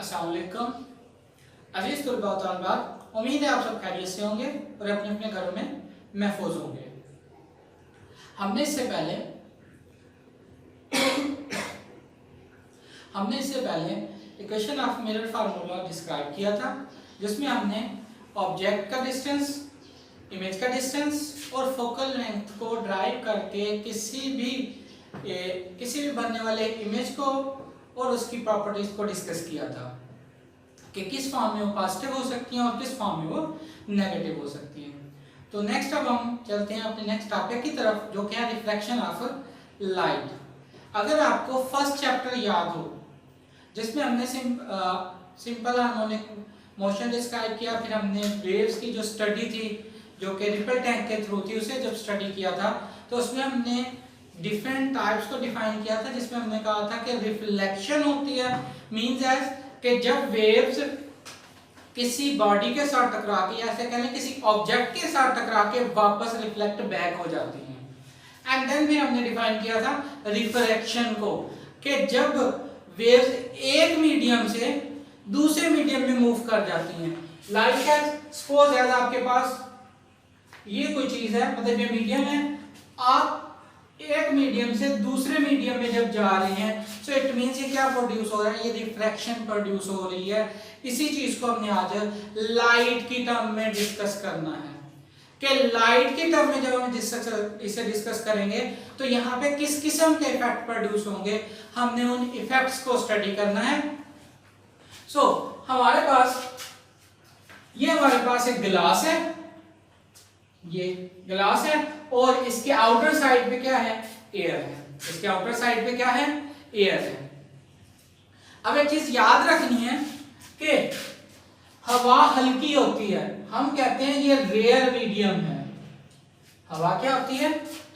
अस्सलाम वालेकुम अजीज तलबा व तालिबात, उम्मीद है आप सब खैरियत से होंगे और अपने अपने घरों में महफूज होंगे। हमने इससे पहले equation of mirror formula describe किया था, जिसमें हमने ऑब्जेक्ट का डिस्टेंस, इमेज का डिस्टेंस और फोकल लेंथ को ड्राइव करके किसी भी बनने वाले इमेज को और उसकी प्रॉपर्टीज को डिस्कस किया था कि किस फॉर्म में वो पॉजिटिव हो सकती हैं और किस फॉर्म में वो नेगेटिव हो सकती हैं। तो नेक्स्ट अब हम चलते हैं अपने नेक्स्ट टॉपिक की तरफ, जो कि है रिफ्लेक्शन ऑफ लाइट। अगर आपको फर्स्ट चैप्टर याद हो, जिसमें हमने सिंपल हार्मोनिक मोशन डिस्क्राइब किया, फिर हमने वेव्स की जो स्टडी थी जो कि रिपल टैंक के थ्रू थी, उसे जब स्टडी किया था तो उसमें हमने डिफरेंट टाइप्स को डिफाइन किया था, जिसमें हमने कहा था कि रिफ्लेक्शन होती है मींस एज कि जब वेव्स किसी बॉडी के साथ टकरा के या ऐसे कह लें किसी ऑब्जेक्ट के साथ टकरा के वापस रिफ्लेक्ट बैक हो जाती हैं। एंड देन भी हमने डिफाइन किया था रिफ्रैक्शन को, कि जब वेव्स एक मीडियम से दूसरे मीडियम में मूव कर जाती हैं। लाइक एज सपोज एज आपके पास ये कोई चीज है, मतलब ये मीडियम है, आप एक मीडियम से दूसरे मीडियम में जब जा रहे हैं, सो इट मींस ये क्या प्रोड्यूस हो रहा है, ये रिफ्रैक्शन प्रोड्यूस हो रही है। इसी चीज को हमने आज लाइट की टर्म में डिस्कस करना है, कि लाइट की टर्म में जब हम इसे डिस्कस करेंगे तो यहाँ पे किस किस्म के इफेक्ट प्रोड्यूस होंगे, हमने उन इफेक्ट्स को स्टडी करना है। सो हमारे पास एक गिलास है, ये गिलास है और इसके आउटर साइड पे क्या है, एयर है। इसके आउटर साइड पे क्या है, एयर है। अब एक चीज याद रखनी है कि हवा हल्की होती है, हम कहते हैं ये रेयर मीडियम है। हवा क्या होती है,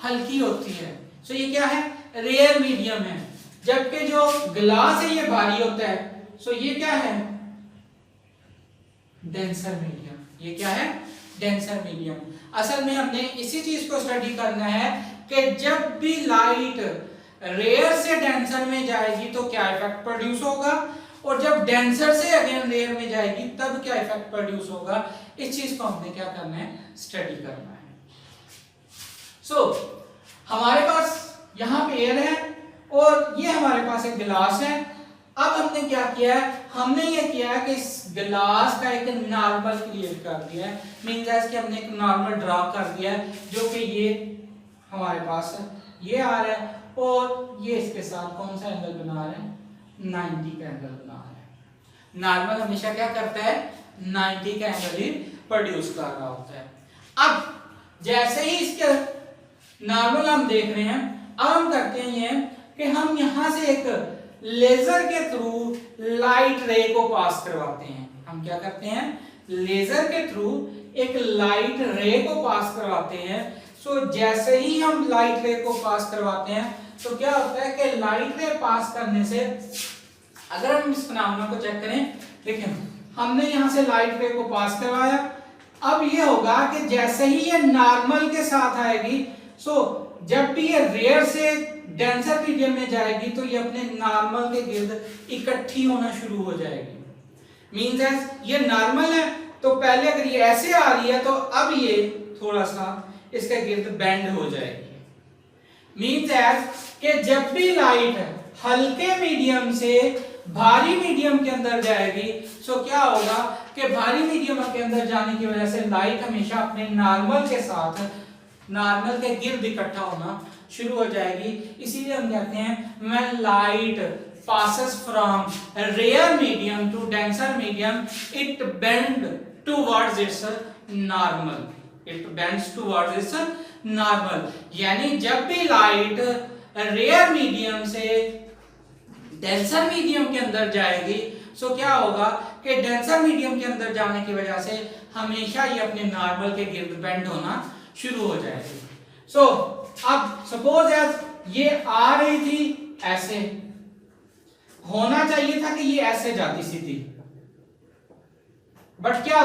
हल्की होती है। सो ये क्या है, रेयर मीडियम है। जबकि जो गिलास है ये भारी होता है। सो ये क्या है, डेंसर मीडियम। ये क्या है, डेंसर मीडियम। असल में हमने इसी चीज को स्टडी करना है कि जब भी लाइट रेयर से डेंसर में जाएगी तो क्या इफेक्ट प्रोड्यूस होगा, और जब डेंसर से अगेन रेयर में जाएगी तब क्या इफेक्ट प्रोड्यूस होगा। इस चीज को हमने क्या करना है, स्टडी करना है। सो हमारे पास यहाँ पे एयर है और ये हमारे पास एक गिलास है। अब हमने क्या किया है, हमने ये किया है कि इस गिलास का एक नॉर्मल क्रिएट कर दिया है। मींस एज कि हमने एक नॉर्मल ड्रॉ कर दिया है, जो कि ये हमारे पास ये आ रहा है और ये इसके साथ कौन सा एंगल बना रहा है, 90 का एंगल बना रहा है। नॉर्मल हमेशा क्या करता है, 90 का एंगल ही प्रोड्यूस कर रहा होता है। अब जैसे ही इसके नॉर्मल हम देख रहे हैं, अब हम करते हैं ये कि हम यहां से एक लेजर के थ्रू लाइट रे को पास करवाते हैं। हम क्या करते हैं, लेजर के थ्रू एक लाइट रे को पास करवाते हैं। सो जैसे ही हम लाइट रे को पास करवाते हैं तो क्या होता है कि लाइट रे पास करने से, अगर हम इस फिनोमेना को चेक करें, देखिए हमने यहां से लाइट रे को पास करवाया। अब ये होगा कि जैसे ही ये नॉर्मल के साथ आएगी, सो जब भी ये रेयर से डेंसर मीडियम में जाएगी तो ये अपने नॉर्मल के गिर्द इकट्ठी होना शुरू हो जाएगी। मींस एज ये नॉर्मल है तो पहले अगर ये ऐसे आ रही है तो अब ये थोड़ा सा इसके गिर्द बेंड हो जाएगी। मींस एज कि जब भी लाइट हल्के मीडियम से भारी मीडियम के अंदर जाएगी, सो क्या होगा कि भारी मीडियम के अंदर जाने की वजह से लाइट हमेशा अपने नॉर्मल के साथ, नॉर्मल के गिर्द इकट्ठा होना शुरू हो जाएगी। इसीलिए हम कहते हैं when light passes from a rare medium to denser medium, it bends towards its normal. It bends towards its normal. यानी जब भी लाइट रेयर मीडियम से डेंसर मीडियम के अंदर जाएगी, सो क्या होगा कि डेंसर मीडियम के अंदर जाने की वजह से हमेशा ये अपने नॉर्मल के गिर्द बेंड होना शुरू हो जाएगी। सो अब सपोज एज ये आ रही थी, ऐसे होना चाहिए था कि ये ऐसे जाती सीधी, बट क्या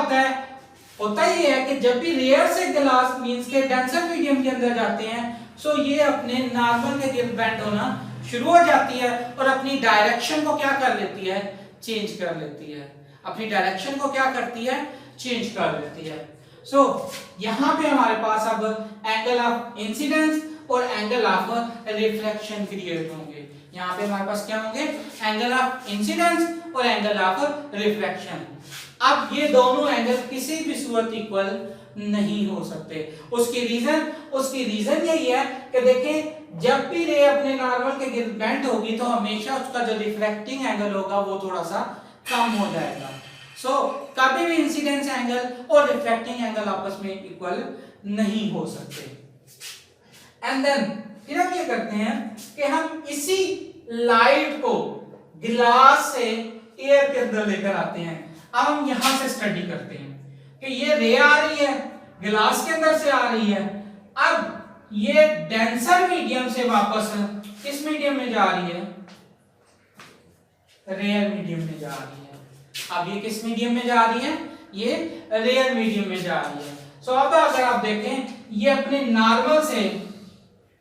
होता ये है कि जब भी रेयर से ग्लास मींस के डेंसर मीडियम के अंदर जाते हैं, सो ये अपने नॉर्मल के गिर्द बेंड होना शुरू हो जाती है और अपनी डायरेक्शन को क्या कर लेती है, चेंज कर लेती है, अपनी डायरेक्शन को क्या करती है, चेंज कर लेती है। सो यहाँ पे हमारे पास अब एंगल ऑफ इंसिडेंस और एंगल ऑफ रिफ्लेक्शन क्रिएट होंगे। यहाँ पे हमारे पास क्या होंगे, एंगल ऑफ इंसिडेंस और एंगल ऑफ रिफ्लेक्शन। अब ये दोनों एंगल किसी भी सूरत इक्वल नहीं हो सकते। उसकी रीजन यही है कि देखें, जब भी रे अपने नॉर्मल के गिर्द बेंड होगी तो हमेशा उसका जो रिफ्लेक्टिंग एंगल होगा वो थोड़ा सा कम हो जाएगा। सो कभी भी इंसिडेंस एंगल और रिफ्लेक्टिंग एंगल आपस में इक्वल नहीं हो सकते। एंड देन फिर हम ये करते हैं कि हम इसी लाइट को गिलास से एयर के अंदर लेकर आते हैं। अब हम यहां से स्टडी करते हैं कि ये रे आ रही है, गिलास के अंदर से आ रही है, अब ये डेंसर मीडियम से वापस किस मीडियम में जा रही है, रेयर मीडियम में जा रही है। अब ये किस मीडियम में जा रही है, ये रेयर मीडियम में जा रही है। सो अब अगर आप देखें, ये अपने नॉर्मल से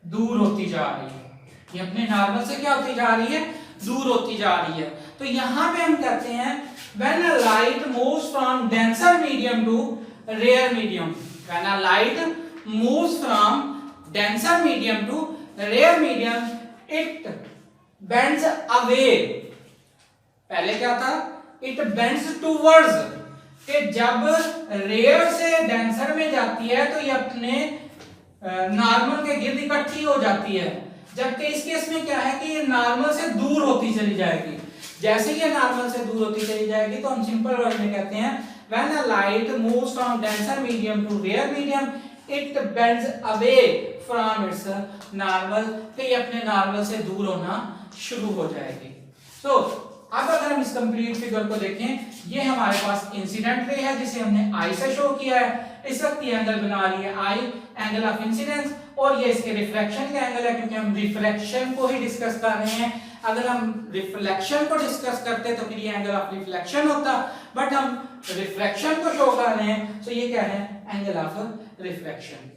दूर होती जा रही है, ये अपने नॉर्मल से क्या होती जा रही है, दूर होती जा रही है। तो यहां पे हम कहते हैं when a light moves from denser medium to rare medium, when a light moves from denser medium to rare medium, it bends away। पहले क्या था, it bends towards, कि जब रेयर से डेंसर में जाती है तो ये अपने नॉर्मल के गिर्द इकट्ठी हो जाती है, जबकि इस केस में क्या है कि ये नॉर्मल से दूर होती चली जाएगी। जैसे ये नॉर्मल से दूर होती चली जाएगी तो हम सिंपल वर्ड में कहते हैं when a light moves from denser medium to rare medium, it bends away from its normal, तो ये अपने नॉर्मल से दूर होना शुरू हो जाएगी। तो अब अगर हम इस कंप्लीट फिगर को देखें, ये हमारे पास इंसिडेंट रे है जिसे हमने आई से शो किया है। इस वक्त ये एंगल बना रही है आई, एंगल ऑफ इंसिडेंस, और ये इसके रिफ्लेक्शन का एंगल है क्योंकि हम रिफ्लेक्शन को ही डिस्कस कर रहे हैं। अगर हम रिफ्लेक्शन को डिस्कस करते तो फिर ये एंगल ऑफ रिफ्लेक्शन होता, बट हम रिफ्लेक्शन को शो कर रहे हैं, सो ये क्या है, एंगल ऑफ रिफ्लेक्शन।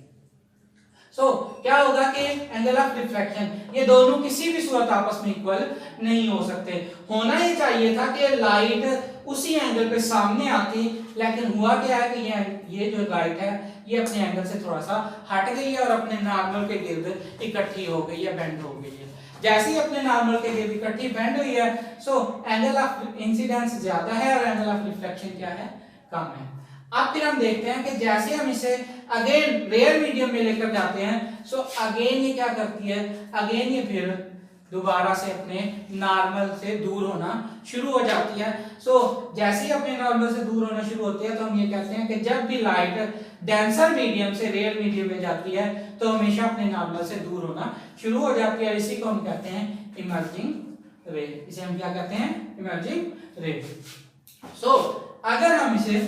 सो क्या होगा कि एंगल ऑफ रिफ्लेक्शन, ये दोनों किसी भी सूरत आपस में इक्वल नहीं हो सकते। होना ही चाहिए था कि लाइट उसी एंगल पे सामने आती, लेकिन हुआ क्या है कि ये जो लाइट है ये अपने एंगल से थोड़ा सा हट गई है और अपने नॉर्मल के गिर्द इकट्ठी हो गई है, बेंड हो गई है। जैसे ही अपने नॉर्मल के गिर्द इकट्ठी बेंड हुई है, सो एंगल ऑफ इंसिडेंस ज्यादा है और एंगल ऑफ रिफ्लेक्शन क्या है, कम है। अब फिर हम देखते हैं कि जैसे हम इसे अगेन रेयर मीडियम में लेकर जाते हैं, सो अगेन ये क्या करती है, अगेन ये फिर दोबारा से अपने नॉर्मल से दूर होना शुरू हो जाती है। सो जैसे ही अपने नॉर्मल से दूर होना शुरू होती है तो हम ये कहते हैं कि जब भी लाइट डेंसर मीडियम से रेयर मीडियम में जाती है तो हमेशा अपने नॉर्मल से दूर होना शुरू हो जाती है। इसी को हम कहते हैं इमर्जिंग रे। इसे हम क्या कहते हैं, इमर्जिंग रे। सो अगर हम इसे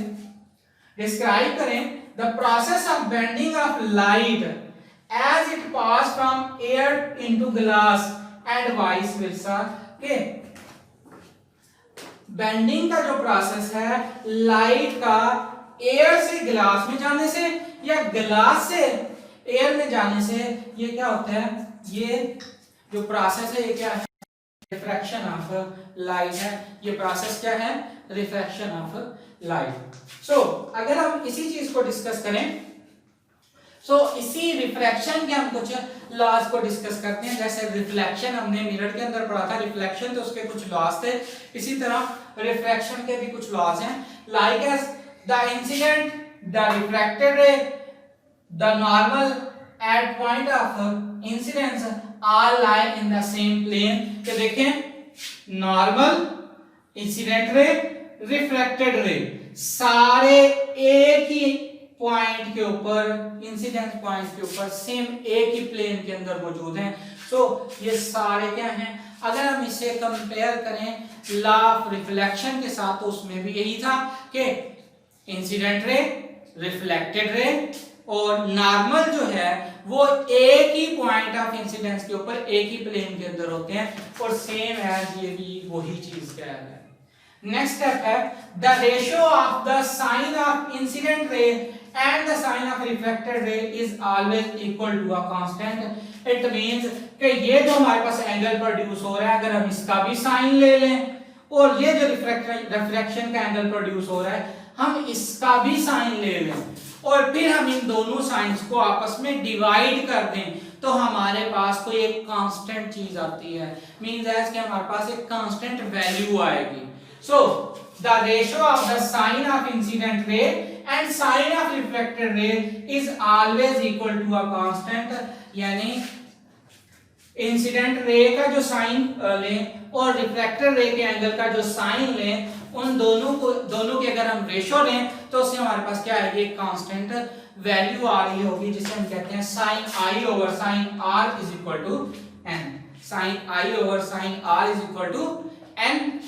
डिस्क्राइब करें, the process of bending of light as it pass from air into glass and vice versa, के बेंडिंग का जो प्रोसेस है लाइट का एयर से ग्लास में जाने से या ग्लास से एयर में जाने से, ये क्या होता है, ये जो प्रोसेस है ये क्या है, रिफ्रैक्शन ऑफ लाइट है। ये प्रोसेस क्या है, रिफ्रैक्शन ऑफ लाइट। सो अगर हम इसी चीज को डिस्कस करें, सो इसी रिफ्रैक्शन के हम कुछ लॉज को डिस्कस करते हैं। जैसे रिफ्लेक्शन हमने मिरर के अंदर पढ़ा था, रिफ्लेक्शन तो उसके कुछ लॉज थे, इसी तरह रिफ्रैक्शन के भी कुछ लॉज हैं। Like as the incident, the refracted ray, the normal at point of incidence all lie in the same plane. तो देखें, नॉर्मल, इंसिडेंट रे, रिफ्रैक्टेड रे सारे एक ही पॉइंट के ऊपर, इंसिडेंट पॉइंट के ऊपर सेम एक ही प्लेन के अंदर मौजूद हैं। सो ये सारे क्या हैं, अगर हम इसे कंपेयर करें लॉ ऑफ रिफ्लेक्शन के साथ तो उसमें भी यही था कि इंसिडेंट रे, रिफ्लेक्टेड रे और नॉर्मल जो है वो एक ही पॉइंट ऑफ इंसिडेंस के ऊपर एक ही प्लेन के अंदर होते हैं, और सेम एज ये भी वही चीज कह रहा है। नेक्स्ट स्टेप है the ratio of the sine of incident ray and the sign of refracted ray is always equal to a constant. It means कि ये जो हमारे पास एंगल प्रोड्यूस हो रहा है, अगर हम इसका भी साइन ले लें और ये जो रिफ्रैक्शन का एंगल प्रोड्यूस हो रहा है हम इसका भी साइन ले लें और फिर हम इन दोनों साइंस को आपस में डिवाइड कर दें तो हमारे पास कोई एक कांस्टेंट चीज आती है, मींस एज कि हमारे पास एक कांस्टेंट वैल्यू आएगी। So the ratio of the sine of incident ray and sine of reflected ray is always equal to a constant, यानी इंसिडेंट रे का जो साइन लें और रिफ्लेक्टेड रे के एंगल का जो साइन लें, उन दोनों की अगर हम रेशियो लें तो उससे हमारे पास क्या आएगी, एक कांस्टेंट वैल्यू आ रही होगी जिसे हम कहते हैं sine i over sine r is equal to n. Sine i over sine r is equal to n.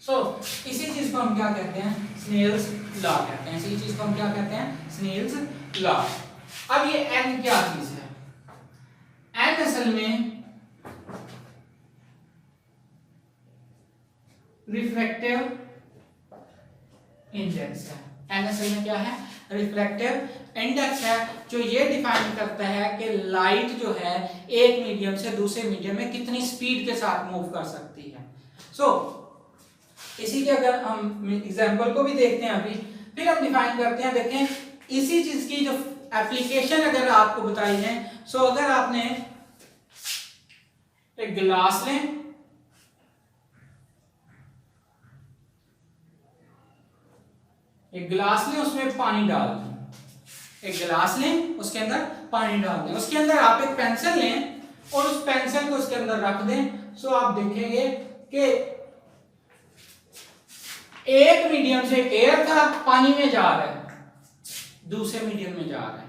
So इसी चीज को हम क्या कहते हैं, स्नेल्स लॉ कहते हैं। इसी चीज को हम क्या कहते हैं, स्नेल्स लॉ। अब ये एन क्या चीज है, एन असल में रिफ्रैक्टिव इंडेक्स है। एन असल में क्या है, रिफ्रैक्टिव इंडेक्स है, जो ये डिफाइन करता है कि लाइट जो है एक मीडियम से दूसरे मीडियम में कितनी स्पीड के साथ मूव कर सकती है। सो इसी के अगर हम एग्जांपल को भी देखते हैं अभी, फिर हम डिफाइन करते हैं। देखें इसी चीज की जो एप्लीकेशन अगर आपको बताई है, सो अगर आपने एक गिलास लें, एक गिलास लें, उसमें पानी डाल दें। एक गिलास लें, उसके अंदर पानी डाल दें। उसके अंदर आप एक पेंसिल लें और उस पेंसिल को उसके अंदर रख दें। सो आप देखेंगे कि एक मीडियम से एयर का पानी में जा रहा है, दूसरे मीडियम में जा रहा है।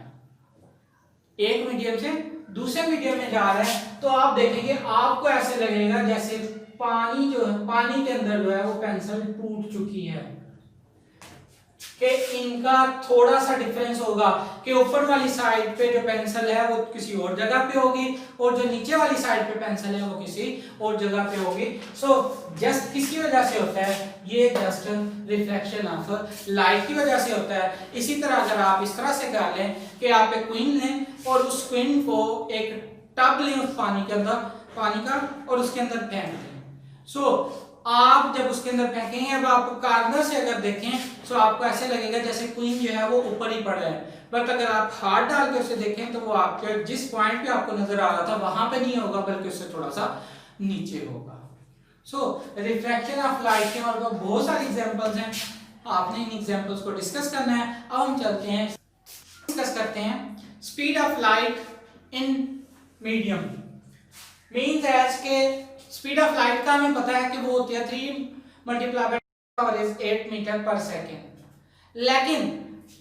एक मीडियम से दूसरे मीडियम में जा रहा है तो आप देखेंगे आपको ऐसे लगेगा जैसे पानी जो है, पानी के अंदर जो है वो पेंसिल टूट चुकी है, कि इनका थोड़ा सा डिफरेंस होगा कि ऊपर वाली साइड पे जो पेंसिल है वो किसी और जगह पे होगी और जो नीचे वाली साइड पे पेंसिल है वो किसी और जगह पे होगी। सो जस्ट किसकी वजह से होता है, ये जस्ट रिफ्लेक्शन ऑफ लाइट की वजह से होता है। इसी तरह अगर आप इस तरह से कर लें कि आप एक क्वीन लें और उस क्वीन को एक टब लें उस पानी के अंदर, पानी का, और उसके अंदर फेंक दें। सो आप जब उसके अंदर फेंकेंगे, अब आप कार्नर से अगर देखें तो आपको ऐसे लगेगा जैसे क्वीन जो है वो ऊपर ही पड़ रहा है, बट अगर आप हाथ डाल के उसे देखें तो वो आपके जिस पॉइंट पे आपको नजर आ रहा था वहां पे नहीं होगा, बल्कि उससे थोड़ा सा नीचे होगा। सो रिफ्रैक्शन ऑफ लाइट के हमारे पास बहुत सारे एग्जांपल्स हैं, आपने इन एग्जांपल्स को डिस्कस करना है। अब हम चलते हैं, डिस्कस करते हैं speed of light in medium. Means as के स्पीड ऑफ लाइट का हमें पता है कि वो होती है 3 × 10⁻⁸ मीटर पर सेकेंड। लेकिन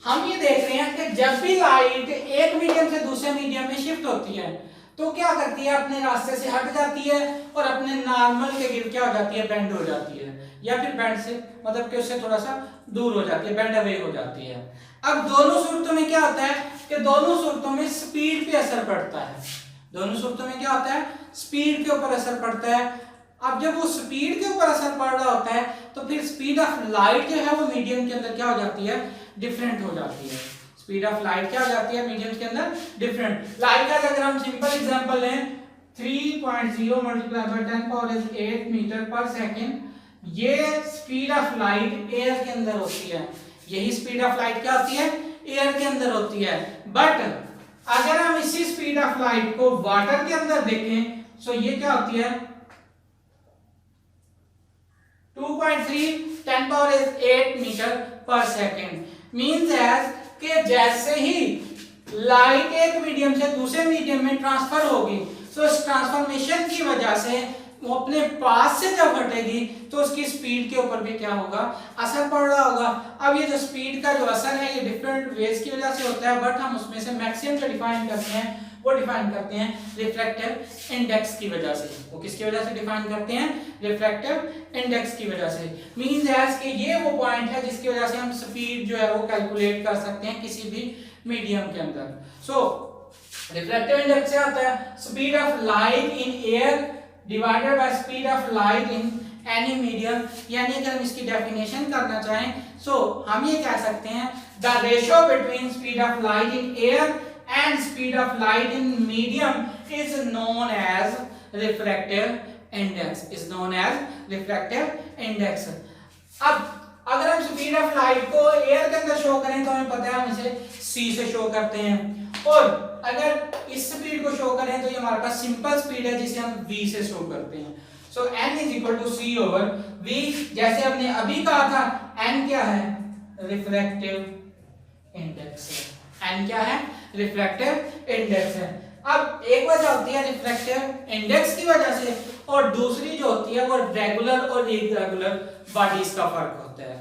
हम ये देख रहे हैं कि जब भी लाइट एक मीडियम से दूसरे मीडियम में शिफ्ट होती है तो क्या करती है, अपने रास्ते से हट जाती है और अपने नॉर्मल के गिर क्या हो जाती है, बेंड हो जाती है, या फिर बेंड से मतलब कि उससे थोड़ा सा दूर हो जाती है, बेंड अवे हो जाती है। अब दोनों सूरतों में क्या होता है कि दोनों सूरतों में स्पीड पे असर पड़ता है। दोनों सूरतों में क्या होता है, स्पीड के ऊपर असर पड़ता है। अब जब वो स्पीड के ऊपर असर पड़ रहा होता है तो फिर स्पीड ऑफ लाइट जो है वो मीडियम के अंदर क्या हो जाती है, डिफरेंट हो जाती है। स्पीड ऑफ लाइट क्या हो जाती है, मीडियम के अंदर डिफरेंट। लाइट का अगर हम सिंपल एग्जांपल लें 3.0 × 10⁸ मीटर पर सेकेंड, ये स्पीड ऑफ लाइट एयर के अंदर होती है। यही स्पीड ऑफ लाइट क्या होती है, एयर के अंदर होती है। बट अगर हम इसी स्पीड ऑफ लाइट को वाटर के अंदर देखें तो ये क्या होती है 2.3 × 10⁸ मीटर पर सेकेंड। मींस एज कि जैसे ही लाइट एक मीडियम से दूसरे मीडियम में ट्रांसफर होगी, तो इस ट्रांसफॉर्मेशन की वजह से वो अपने पास से जब हटेगी तो उसकी स्पीड के ऊपर भी क्या होगा, असर पड़ रहा होगा। अब ये जो स्पीड का जो असर है ये डिफरेंट वेज की वजह से होता है, बट हम उसमें से मैक्सिमम जो डिफाइन करते हैं वो डिफाइन करते हैं रिफ्रैक्टिव इंडेक्स की वजह से। वो किसकी वजह से डिफाइन करते हैं, रिफ्रैक्टिव इंडेक्स की वजह से। मींस एज कि ये वो पॉइंट है जिसकी वजह से हम स्पीड जो है वो कैलकुलेट कर सकते हैं किसी भी मीडियम के अंदर। सो रिफ्रैक्टिव इंडेक्स क्या होता है, speed of light in air divided by speed of light in any medium. यानी अगर हम इसकी डेफिनेशन करना चाहें सो हम ये कह सकते हैं the ratio between speed of light in air and speed of light in medium is known as refractive index is known as refractive index. अब अगर हम स्पीड ऑफ लाइट को एयर के अंदर शो करें तो हमें पता है हम इसे c से शो करते हैं, और अगर इस स्पीड को शो करें तो ये हमारे पास सिंपल स्पीड है जिसे हम v से शो करते हैं। So n is equal to c over v, जैसे हमने अभी कहा था n क्या है, रिफ्रैक्टिव इंडेक्स है। n क्या है, रिफ्रैक्टिव इंडेक्स है। अब एक वजह होती है रिफ्रैक्टिव इंडेक्स की वजह से, और दूसरी जो होती है वो रेगुलर और इरेगुलर बॉडीज का फर्क होता है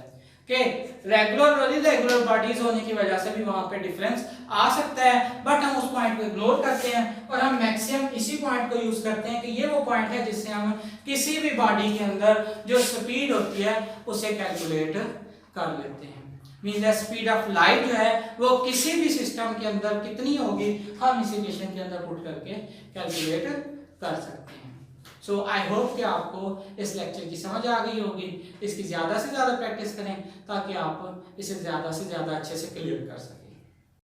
कि रेगुलर और इरेगुलर बॉडीज होने की वजह से भी वहां पे डिफरेंस आ सकता है, बट हम उस पॉइंट को इग्नोर करते हैं और हम मैक्सिमम इसी पॉइंट को यूज करते हैं कि ये वो पॉइंट है जिससे हम किसी भी बॉडी के अंदर जो स्पीड होती है उसे कैलकुलेट कर लेते हैं। Means the speed of light जो है वो किसी भी सिस्टम के अंदर कितनी होगी हम इस इक्वेशन के अंदर पुट करके कैलकुलेट कर सकते हैं। सो आई होप कि आपको इस लेक्चर की समझ आ गई होगी। इसकी ज़्यादा से ज़्यादा प्रैक्टिस करें ताकि आप इसे ज़्यादा से ज़्यादा अच्छे से क्लियर कर सकें।